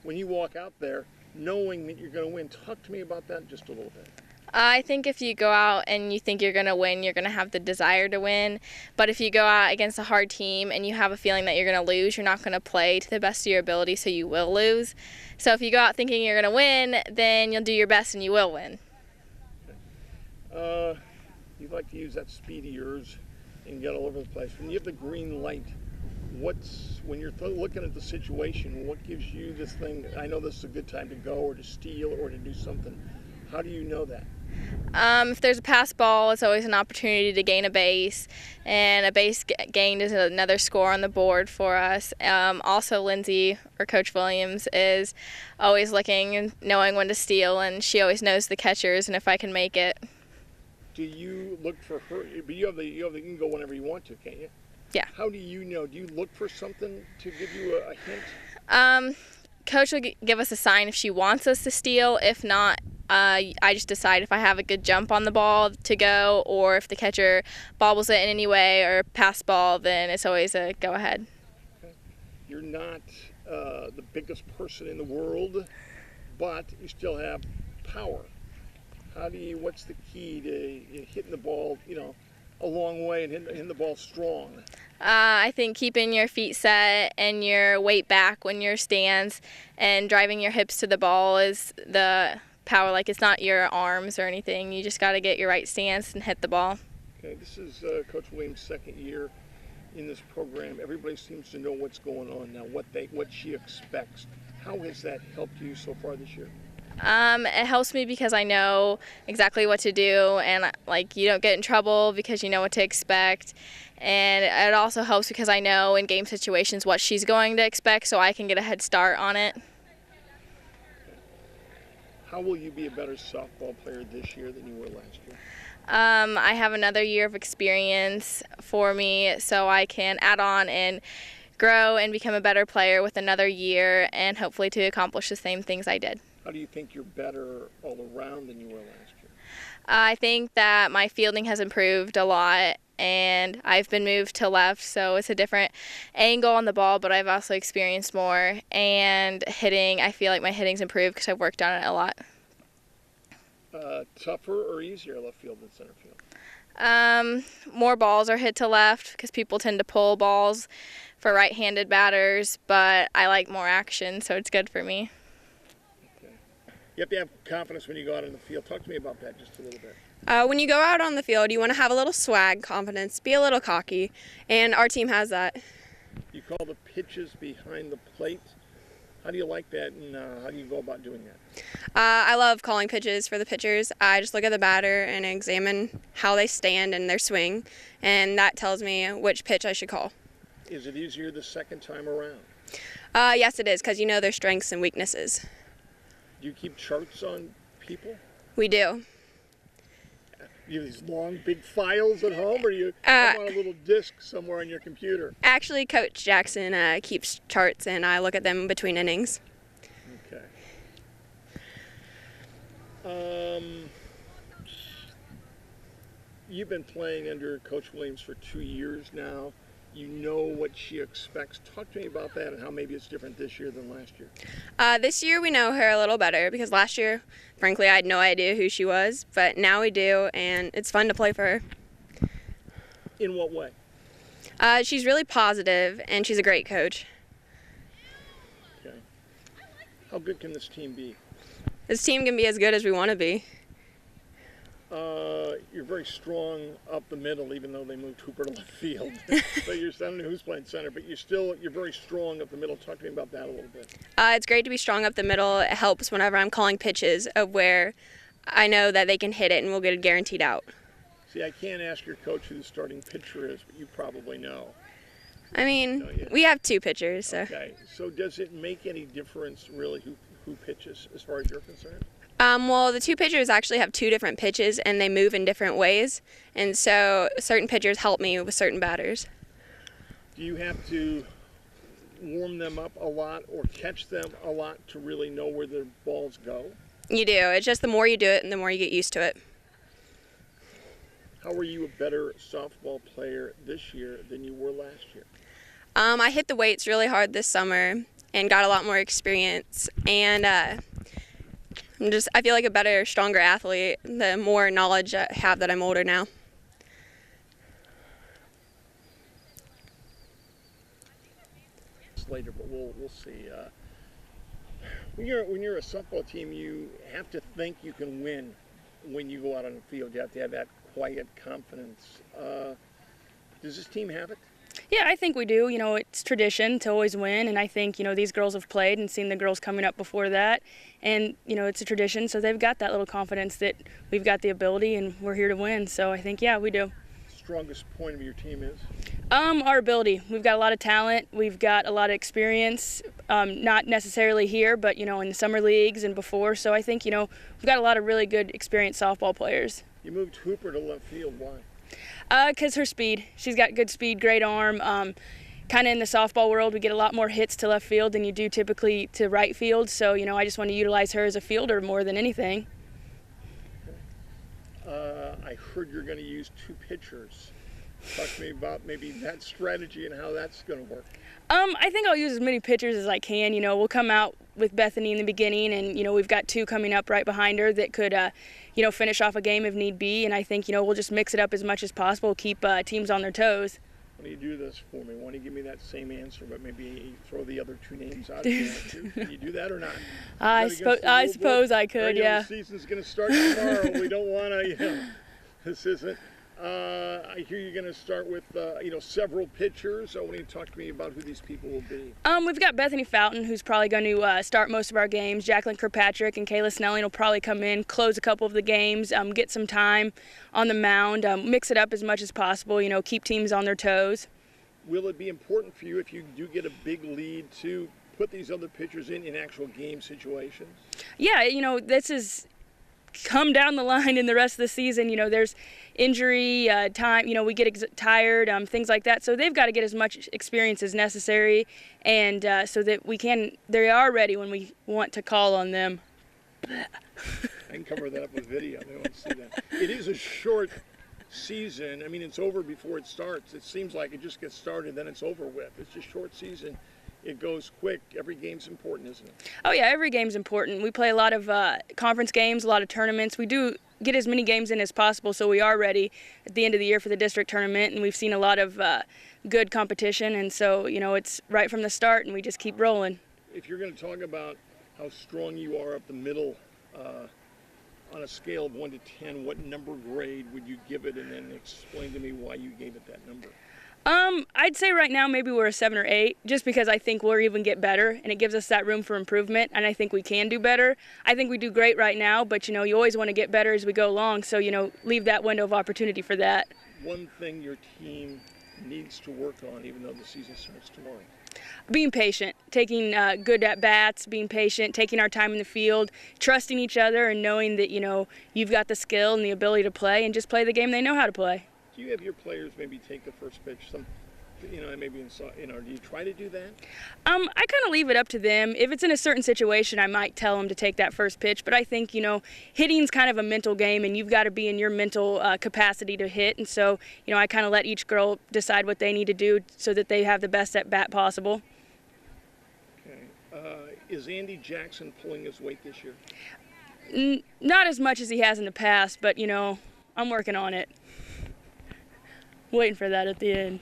when you walk out there knowing that you're going to win. Talk to me about that just a little bit. I think if you go out and you think you're going to win, you're going to have the desire to win. But if you go out against a hard team and you have a feeling that you're going to lose, you're not going to play to the best of your ability, so you will lose. So if you go out thinking you're going to win, then you'll do your best and you will win. You like to use that speed of yours and get all over the place. When you have the green light, when you're looking at the situation, what gives you this thing? I know this is a good time to go or to steal or to do something. How do you know that? If there's a pass ball, it's always an opportunity to gain a base, and a base gained is another score on the board for us. Also, Lindsay, or Coach Williams, is always looking and knowing when to steal, and she always knows the catchers and if I can make it. Do you look for her? But you can go whenever you want to, can't you? Yeah. How do you know? Do you look for something to give you a hint? Coach will give us a sign if she wants us to steal. If not, I just decide if I have a good jump on the ball to go, or if the catcher bobbles it in any way or pass ball, then it's always a go ahead. Okay. You're not the biggest person in the world, but you still have power. What's the key to hitting the ball, a long way and hitting the ball strong? I think keeping your feet set and your weight back when your stance and driving your hips to the ball is the power. Like, it's not your arms or anything. You just got to get your right stance and hit the ball. Okay, this is Coach Williams' second year in this program. Everybody seems to know what's going on now, what she expects. How has that helped you so far this year? It helps me because I know exactly what to do, and you don't get in trouble because you know what to expect. And it also helps because I know in game situations what she's going to expect, so I can get a head start on it. How will you be a better softball player this year than you were last year? I have another year of experience for me, so I can add on and grow and become a better player with another year, and hopefully to accomplish the same things I did. How do you think you're better all around than you were last year? I think that my fielding has improved a lot, and I've been moved to left, so it's a different angle on the ball, but I've also experienced more. And hitting, I feel like my hitting's improved because I've worked on it a lot. Tougher or easier left field than center field? More balls are hit to left because people tend to pull balls for right-handed batters, but I like more action, so it's good for me. You have to have confidence when you go out in the field. Talk to me about that just a little bit. When you go out on the field, you want to have a little swag, confidence, be a little cocky, and our team has that. You call the pitches behind the plate. How do you like that, and how do you go about doing that? I love calling pitches for the pitchers. I just look at the batter and examine how they stand and their swing, and that tells me which pitch I should call. Is it easier the second time around? Yes, it is, because you know their strengths and weaknesses. Do you keep charts on people? We do. You have these long, big files at home, or do you have on a little disc somewhere on your computer? Actually, Coach Jackson keeps charts, and I look at them between innings. Okay. You've been playing under Coach Williams for 2 years now. You know what she expects. Talk to me about that and how maybe it's different this year than last year. This year we know her a little better because last year, frankly, I had no idea who she was, but now we do, and it's fun to play for her. In what way? She's really positive, and she's a great coach. Okay. How good can this team be? This team can be as good as we want to be. You're very strong up the middle, even though they moved Hooper to left field. So I don't know who's playing center, but you're very strong up the middle. Talk to me about that a little bit. It's great to be strong up the middle. It helps whenever I'm calling pitches of where I know that they can hit it and we'll get it guaranteed out. See, I can't ask your coach who the starting pitcher is, but you probably know. I mean, we have two pitchers. So. Okay, so does it make any difference really who pitches as far as you're concerned? Well, the two pitchers actually have two different pitches and they move in different ways. And so certain pitchers help me with certain batters. Do you have to warm them up a lot or catch them a lot to really know where the balls go? You do. It's just the more you do it and the more you get used to it. How are you a better softball player this year than you were last year? I hit the weights really hard this summer and got a lot more experience. And I feel like a better, stronger athlete the more knowledge I have that I'm older now. Later, but we'll see. When you're a softball team, you have to think you can win when you go out on the field. You have to have that quiet confidence. Does this team have it? Yeah, I think we do. It's tradition to always win, and I think, these girls have played and seen the girls coming up before that, and, it's a tradition, so they've got that little confidence that we've got the ability and we're here to win. So I think, yeah, we do. Strongest point of your team is? Our ability. We've got a lot of talent. We've got a lot of experience, not necessarily here, but, in the summer leagues and before. So I think, we've got a lot of really good, experienced softball players. You moved Hooper to left field. Why? Because her speed. She's got good speed, great arm. Kind of in the softball world, we get a lot more hits to left field than you do typically to right field. So, I just want to utilize her as a fielder more than anything. I heard you're going to use 2 pitchers. Talk to me about maybe that strategy and how that's going to work. I think I'll use as many pitchers as I can. We'll come out with Bethany in the beginning, and, we've got 2 coming up right behind her that could, finish off a game if need be. And I think, we'll just mix it up as much as possible, keep teams on their toes. Why don't you do this for me? Why don't you give me that same answer, but maybe throw the other 2 names out if you want to? Can you do that or not? I suppose I could, yeah. The season's going to start tomorrow. We don't want to, this isn't. I hear you're going to start with, several pitchers. I want you to talk to me about who these people will be. We've got Bethany Fountain, who's probably going to start most of our games. Jacqueline Kirkpatrick and Kayla Snelling will probably come in, close a couple of the games, get some time on the mound, mix it up as much as possible, keep teams on their toes. Will it be important for you if you do get a big lead to put these other pitchers in actual game situations? Yeah, this is come down the line in the rest of the season. There's injury time, we get tired, things like that. So they've got to get as much experience as necessary, and so that they are ready when we want to call on them. I can cover that up with video. They don't see that. It is a short season. I mean, it's over before it starts. It seems like it just gets started, then it's over with. It's just short season. It goes quick. Every game's important, isn't it? Oh, yeah, every game's important. We play a lot of conference games, a lot of tournaments. We do get as many games in as possible, so we are ready at the end of the year for the district tournament, and we've seen a lot of good competition, and so, it's right from the start, and we just keep rolling. If you're going to talk about how strong you are up the middle, on a scale of 1 to 10, what number grade would you give it, and then explain to me why you gave it that number? I'd say right now maybe we're a 7 or 8, just because I think we'll even get better, and it gives us that room for improvement, and I think we can do better. I think we do great right now, but, you always want to get better as we go along, so, leave that window of opportunity for that. One thing your team needs to work on, even though the season starts tomorrow? Being patient, taking good at-bats, being patient, taking our time in the field, trusting each other, and knowing that, you've got the skill and the ability to play, and just play the game they know how to play. Do you have your players maybe take the first pitch? Maybe do you try to do that? I kind of leave it up to them. If it's in a certain situation, I might tell them to take that first pitch. But I think, hitting's kind of a mental game, and you've got to be in your mental capacity to hit. And so, I kind of let each girl decide what they need to do so that they have the best at bat possible. Okay. Is Andy Jackson pulling his weight this year? Not as much as he has in the past, but, I'm working on it. Waiting for that at the end.